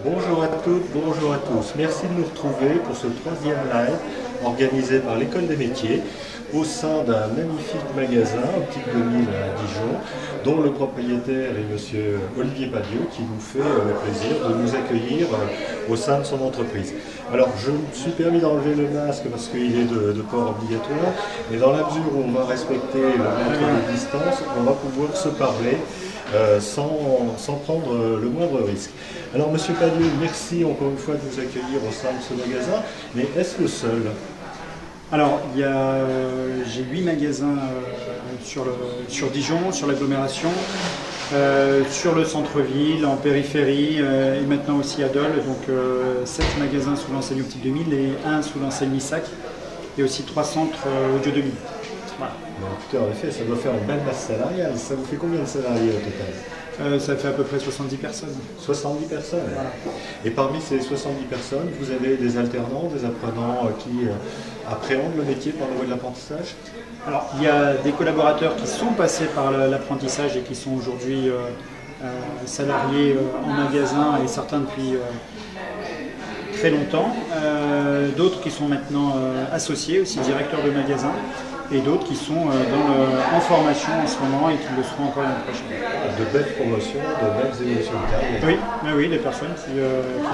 Bonjour à toutes, bonjour à tous. Merci de nous retrouver pour ce troisième live organisé par l'École des métiers au sein d'un magnifique magasin, Optique 2000 à Dijon, dont le propriétaire est monsieur Olivier Padiot, qui nous fait le plaisir de nous accueillir au sein de son entreprise. Alors, je me suis permis d'enlever le masque parce qu'il est de port obligatoire, mais dans la mesure où on va respecter le mètre de distance, on va pouvoir se parler sans prendre le moindre risque. Alors Monsieur Padiot, merci encore une fois de vous accueillir au sein de ce magasin, mais est-ce le seul? Alors, j'ai 8 magasins sur Dijon, sur l'agglomération, sur le centre-ville, en périphérie et maintenant aussi à Dole. Donc 7 magasins sous l'enseigne Optique 2000 et 1 sous l'enseigne Missac et aussi 3 centres Audio 2000. Voilà. Écoutez, en effet, ça doit faire une belle masse salariale. Ça vous fait combien de salariés au total? Ça fait à peu près 70 personnes. 70 personnes. Voilà. Et parmi ces 70 personnes, vous avez des alternants, des apprenants qui appréhendent le métier par le voie de l'apprentissage? Alors, il y a des collaborateurs qui sont passés par l'apprentissage et qui sont aujourd'hui salariés en magasin et certains depuis très longtemps. D'autres qui sont maintenant associés, aussi directeurs de magasin. Et d'autres qui sont en formation en ce moment et qui le seront encore l'année prochaine. De belles promotions, de belles évolutions de carrière. Oui, des personnes qui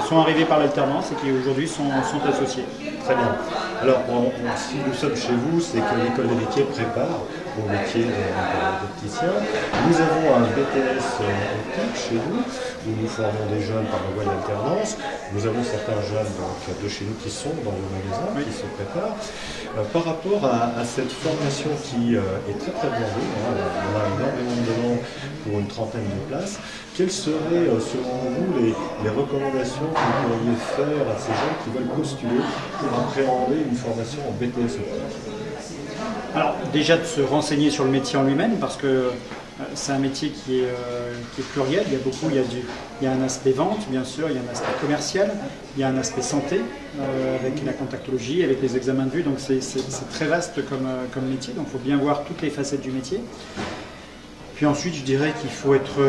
sont arrivées par l'alternance et qui aujourd'hui sont associées. Très bien. Alors, si nous sommes chez vous, c'est que l'École des métiers prépare au métier d'opticien. Nous avons un BTS optique chez nous, où nous formons des jeunes par la voie de l'alternance. Nous avons certains jeunes de chez nous qui sont dans le magasin, qui se préparent. Par rapport à cette formation qui est très très bien vue, on a énormément de demandes pour une trentaine de places, quelles seraient selon vous les recommandations que vous pourriez faire à ces jeunes qui veulent postuler pour appréhender une formation en BTS optique? Alors déjà de se renseigner sur le métier en lui-même parce que c'est un métier qui est pluriel, il y a un aspect vente bien sûr, il y a un aspect commercial, il y a un aspect santé avec la contactologie, avec les examens de vue, donc c'est très vaste comme métier, donc il faut bien voir toutes les facettes du métier. Puis ensuite je dirais qu'il faut être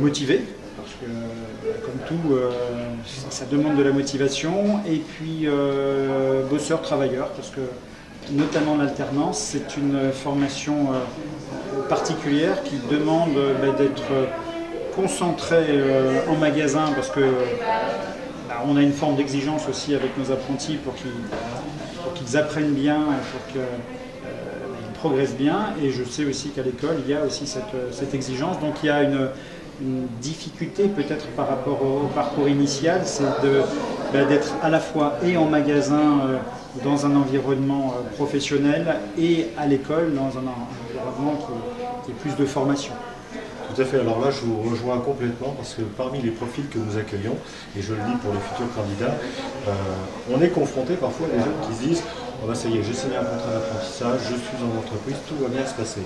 motivé, parce que comme tout, ça demande de la motivation, et puis bosseur, travailleur, parce que notamment l'alternance, c'est une formation particulière qui demande d'être concentré en magasin parce que on a une forme d'exigence aussi avec nos apprentis pour qu'ils apprennent bien et pour qu'ils progressent bien. Et je sais aussi qu'à l'école, il y a aussi cette exigence. Donc il y a une difficulté peut-être par rapport au parcours initial, c'est d'être à la fois et en magasin dans un environnement professionnel et à l'école dans un environnement qui est plus de formation. Tout à fait, alors là je vous rejoins complètement parce que parmi les profils que nous accueillons, et je le dis pour les futurs candidats, on est confronté parfois à des jeunes qui se disent « Oh bah ça y est, j'ai signé un contrat d'apprentissage, je suis en entreprise, tout va bien se passer ».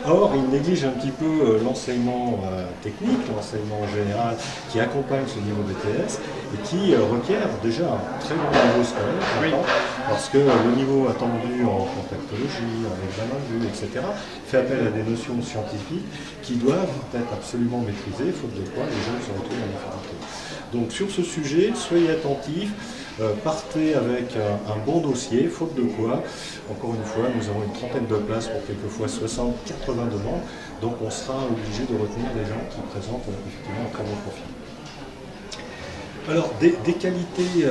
Or, ils négligent un petit peu l'enseignement technique, l'enseignement général qui accompagne ce niveau BTS et qui requiert déjà un très bon niveau scolaire, parce que le niveau attendu en contactologie, en examen de vue, etc., fait appel à des notions scientifiques qui doivent être absolument maîtrisées, faute de quoi les jeunes se retrouvent en difficulté. Donc sur ce sujet, soyez attentifs. Partez avec un bon dossier, faute de quoi, encore une fois, nous avons une trentaine de places pour quelquefois 60-80 demandes, donc on sera obligé de retenir des gens qui présentent effectivement un très bon profil. Alors, des qualités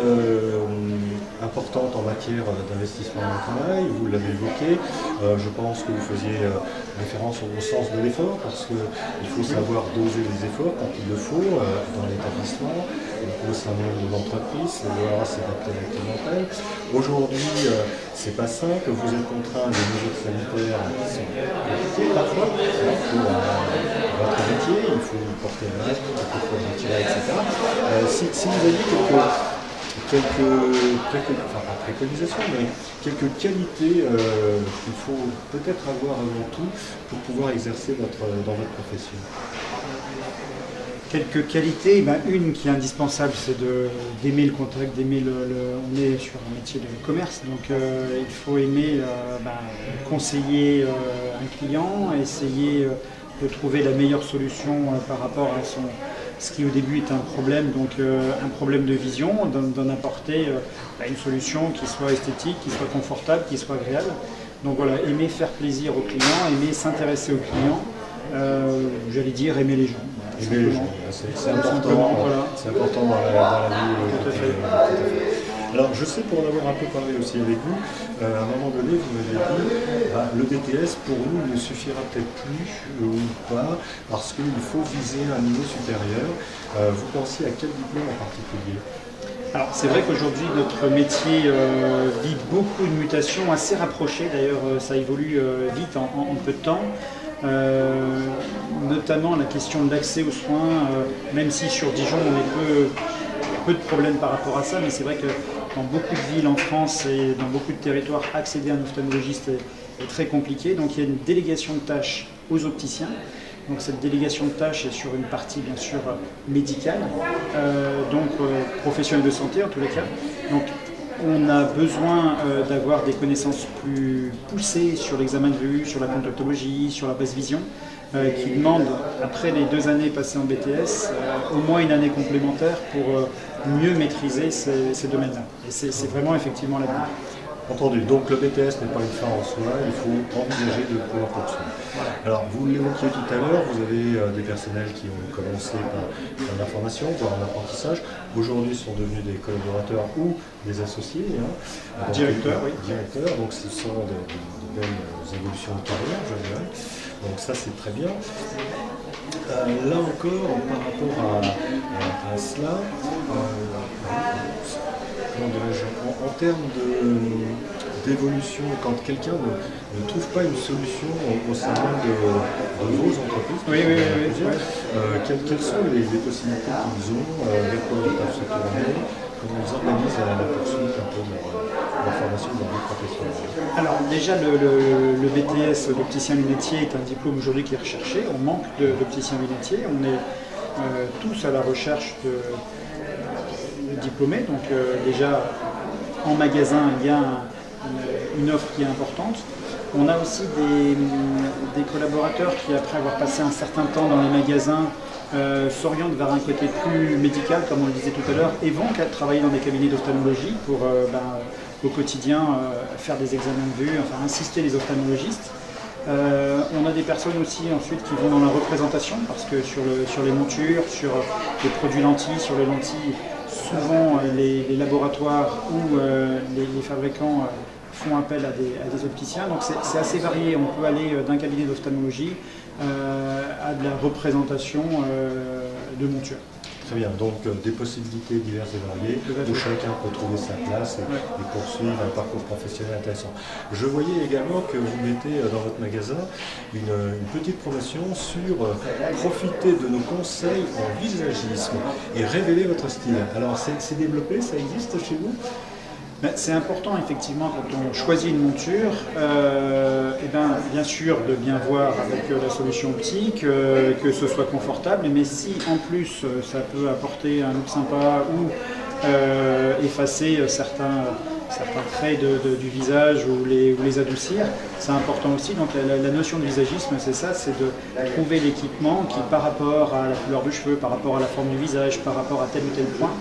importantes en matière d'investissement dans le travail, vous l'avez évoqué, je pense que vous faisiez référence au sens de l'effort, parce qu'il faut savoir doser les efforts quand il le faut dans l'établissement, au sein de l'entreprise, savoir s'adapter à la clientèle. Aujourd'hui, c'est pas simple, vous êtes contraint à des mesures sanitaires qui sont compliquées parfois, pour votre métier, il faut porter un masque, quelquefois le retirer, etc. Si vous avez quelques qualités qu'il faut peut-être avoir avant tout pour pouvoir exercer dans votre profession. Quelques qualités, une qui est indispensable, c'est d'aimer le contact, on est sur un métier de commerce, donc il faut aimer conseiller un client, essayer de trouver la meilleure solution par rapport ce qui au début est un problème, donc un problème de vision, d'en apporter une solution qui soit esthétique, qui soit confortable, qui soit agréable. Donc voilà, aimer faire plaisir aux clients, aimer s'intéresser aux clients, j'allais dire aimer les gens. Aimer les gens, c'est important, voilà. C'est important dans la vie. Tout à fait. Alors je sais, pour en avoir un peu parlé aussi avec vous, à un moment donné vous m'avez dit le BTS pour nous ne suffira peut-être plus ou pas parce qu'il faut viser un niveau supérieur. Vous pensez à quel diplôme en particulier? Alors c'est vrai qu'aujourd'hui notre métier vit beaucoup de mutations assez rapprochées, d'ailleurs ça évolue vite en peu de temps. Notamment la question de l'accès aux soins, même si sur Dijon on est peu de problèmes par rapport à ça, mais c'est vrai que dans beaucoup de villes en France et dans beaucoup de territoires, accéder à un ophtalmologiste est très compliqué. Donc il y a une délégation de tâches aux opticiens. Donc cette délégation de tâches est sur une partie bien sûr médicale, professionnelle de santé en tous les cas. Donc on a besoin d'avoir des connaissances plus poussées sur l'examen de vue, sur la contactologie, sur la basse vision, qui demandent, après les 2 années passées en BTS, au moins une année complémentaire pour mieux maîtriser ces domaines-là. Et c'est vraiment effectivement la vie. Entendu. Donc le BTS n'est pas une fin en soi, il faut envisager de pouvoir poursuivre. Alors vous l'évoquiez tout à l'heure, vous avez des personnels qui ont commencé par la formation, voire un apprentissage. Aujourd'hui sont devenus des collaborateurs ou des associés. Directeurs, oui. Directeurs, donc ce sont de belles évolutions de carrière, je dirais. Donc ça c'est très bien. Là encore, par rapport à cela, en termes d'évolution, quand quelqu'un ne trouve pas une solution au sein de vos entreprises, quelles sont les possibilités qu'ils ont, vers quoi ils peuvent se tourner, comment ils organisent la poursuite un peu de leur formation dans leur professionnel? Alors déjà le BTS d'opticien lunetier est un diplôme aujourd'hui qui est recherché. On manque d'opticiens lunetiers. On est tous à la recherche de diplômés. Donc déjà en magasin il y a une offre qui est importante. On a aussi des collaborateurs qui, après avoir passé un certain temps dans les magasins, s'orientent vers un côté plus médical, comme on le disait tout à l'heure, et vont travailler dans des cabinets d'ophtalmologie pour au quotidien faire des examens de vue, enfin assister les ophtalmologistes. On a des personnes aussi ensuite qui vont dans la représentation, parce que sur les montures, sur les produits lentilles, sur les lentilles, souvent les laboratoires ou les fabricants font appel à des opticiens. Donc c'est assez varié. On peut aller d'un cabinet d'ophtalmologie à de la représentation de montures. Très bien, donc des possibilités diverses et variées où chacun peut trouver sa place et poursuivre un parcours professionnel intéressant. Je voyais également que vous mettez dans votre magasin une petite promotion sur profiter de nos conseils en visagisme et révéler votre style. Alors c'est développé, ça existe chez vous? C'est important effectivement quand on choisit une monture, bien sûr de bien voir avec la solution optique, que ce soit confortable, mais si en plus ça peut apporter un look sympa ou effacer certains traits du visage ou les adoucir, c'est important aussi. Donc la notion de visagisme, c'est ça, c'est de trouver l'équipement qui, par rapport à la couleur de cheveux, par rapport à la forme du visage, par rapport à tel ou tel point,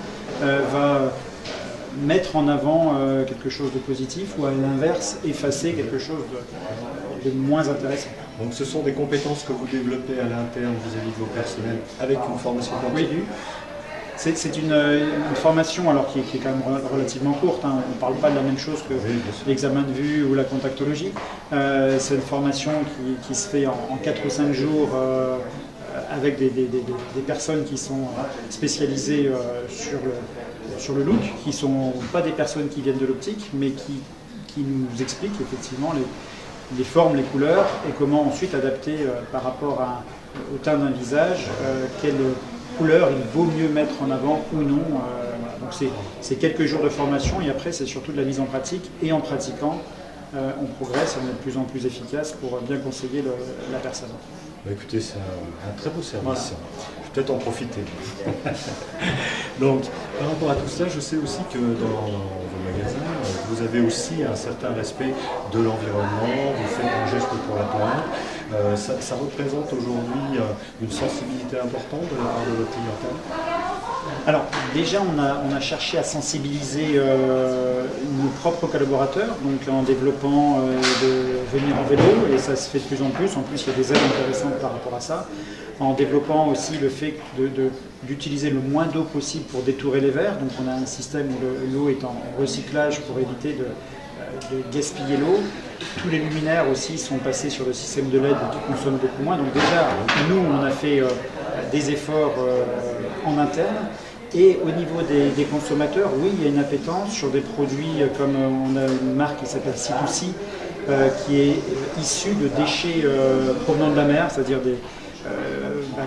va mettre en avant quelque chose de positif ou à l'inverse effacer quelque chose de moins intéressant. Donc ce sont des compétences que vous développez à l'interne vis-à-vis de vos personnels avec une formation continue? Oui. C'est une formation alors qui est quand même relativement courte. On ne parle pas de la même chose que l'examen de vue ou la contactologie. C'est une formation qui se fait en 4 ou 5 jours avec des personnes qui sont spécialisées sur le look, qui ne sont pas des personnes qui viennent de l'optique, mais qui nous expliquent effectivement les formes, les couleurs, et comment ensuite adapter par rapport au teint d'un visage, quelle couleur il vaut mieux mettre en avant ou non. Donc c'est quelques jours de formation, et après c'est surtout de la mise en pratique, et en pratiquant, on progresse, on est de plus en plus efficace pour bien conseiller la personne. Bah écoutez, c'est un très beau service. Voilà. Je vais peut-être en profiter. Donc, par rapport à tout ça, je sais aussi que dans vos magasins, vous avez aussi un certain respect de l'environnement, vous faites un geste pour la planète. Ça représente aujourd'hui une sensibilité importante de la part de votre clientèle? Alors déjà on a cherché à sensibiliser nos propres collaborateurs, donc en développant de venir en vélo, et ça se fait de plus en plus. En plus il y a des aides intéressantes par rapport à ça, en développant aussi le fait d'utiliser le moins d'eau possible pour détourer les verres. Donc on a un système où l'eau est en recyclage pour éviter de gaspiller l'eau. Tous les luminaires aussi sont passés sur le système de LED qui consomme beaucoup moins. Donc déjà, nous, on a fait des efforts en interne. Et au niveau des consommateurs, oui, il y a une appétence sur des produits comme on a une marque qui s'appelle C2C, qui est issue de déchets provenant de la mer, c'est-à-dire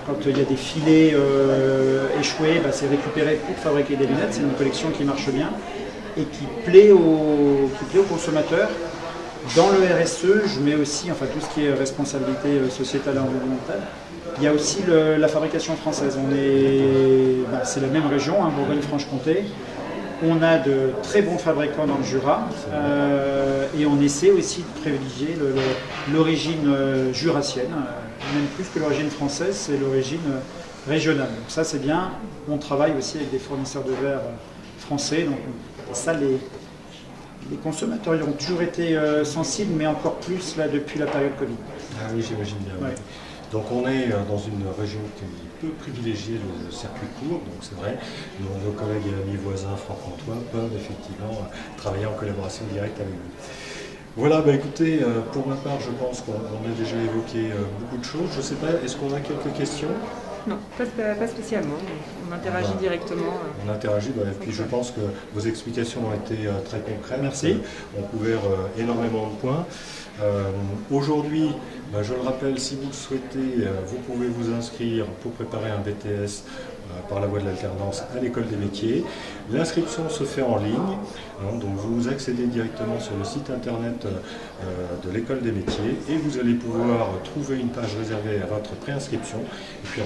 quand il y a des filets échoués, c'est récupéré pour fabriquer des lunettes. C'est une collection qui marche bien et qui plaît aux consommateurs. Dans le RSE, je mets aussi tout ce qui est responsabilité sociétale et environnementale. Il y a aussi la fabrication française. C'est la même région, Bourgogne-Franche-Comté. On a de très bons fabricants dans le Jura et on essaie aussi de privilégier l'origine jurassienne, même plus que l'origine française, c'est l'origine régionale. Donc ça c'est bien. On travaille aussi avec des fournisseurs de verre français. Donc ça, les consommateurs y ont toujours été sensibles, mais encore plus là depuis la période Covid. Ah oui, j'imagine bien. Ouais. Oui. Donc on est dans une région qui peut privilégier le circuit court, donc c'est vrai, nos collègues et amis voisins franc-comtois peuvent effectivement travailler en collaboration directe avec vous. Voilà, écoutez, pour ma part, je pense qu'on a déjà évoqué beaucoup de choses. Je ne sais pas, est-ce qu'on a quelques questions? Non, pas spécialement. On interagit directement. On interagit, et puis je pense que vos explications ont été très concrètes. Merci. On couvert énormément de points. Aujourd'hui, je le rappelle, si vous le souhaitez, vous pouvez vous inscrire pour préparer un BTS par la voie de l'alternance à l'école des métiers. L'inscription se fait en ligne, donc vous accédez directement sur le site internet de l'école des métiers et vous allez pouvoir trouver une page réservée à votre préinscription. Et puis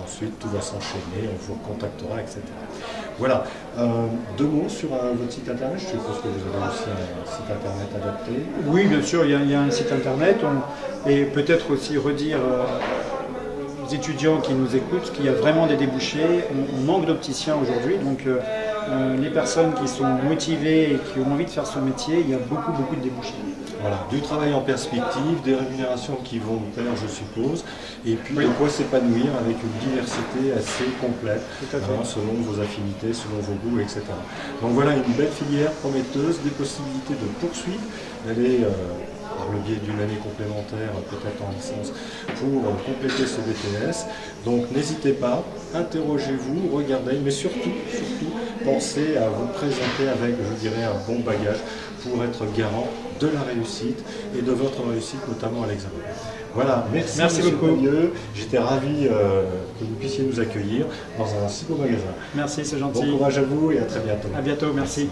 ensuite, tout va s'enchaîner, on vous contactera, etc. Voilà. Deux mots sur votre site internet. Je suppose que vous avez aussi un site internet adapté. Oui, bien sûr, il y a un site internet. Et peut-être aussi redire aux étudiants qui nous écoutent qu'il y a vraiment des débouchés. On manque d'opticiens aujourd'hui, donc les personnes qui sont motivées et qui ont envie de faire ce métier, il y a beaucoup de débouchés. Voilà, du travail en perspective, des rémunérations qui vont nous plaire, je suppose, et puis de quoi s'épanouir avec une diversité assez complète, selon vos affinités, selon vos goûts, etc. Donc voilà une belle filière prometteuse, des possibilités de poursuite, d'aller par le biais d'une année complémentaire, peut-être en licence, pour compléter ce BTS. Donc n'hésitez pas, interrogez-vous, regardez, mais surtout, pensez à vous présenter avec, je dirais, un bon bagage pour être garant de la réussite et de votre réussite, notamment à l'examen. Voilà, merci beaucoup. J'étais ravi que vous puissiez nous accueillir dans un si beau magasin. Merci, c'est gentil. Bon courage à vous et à très bientôt. À bientôt, merci.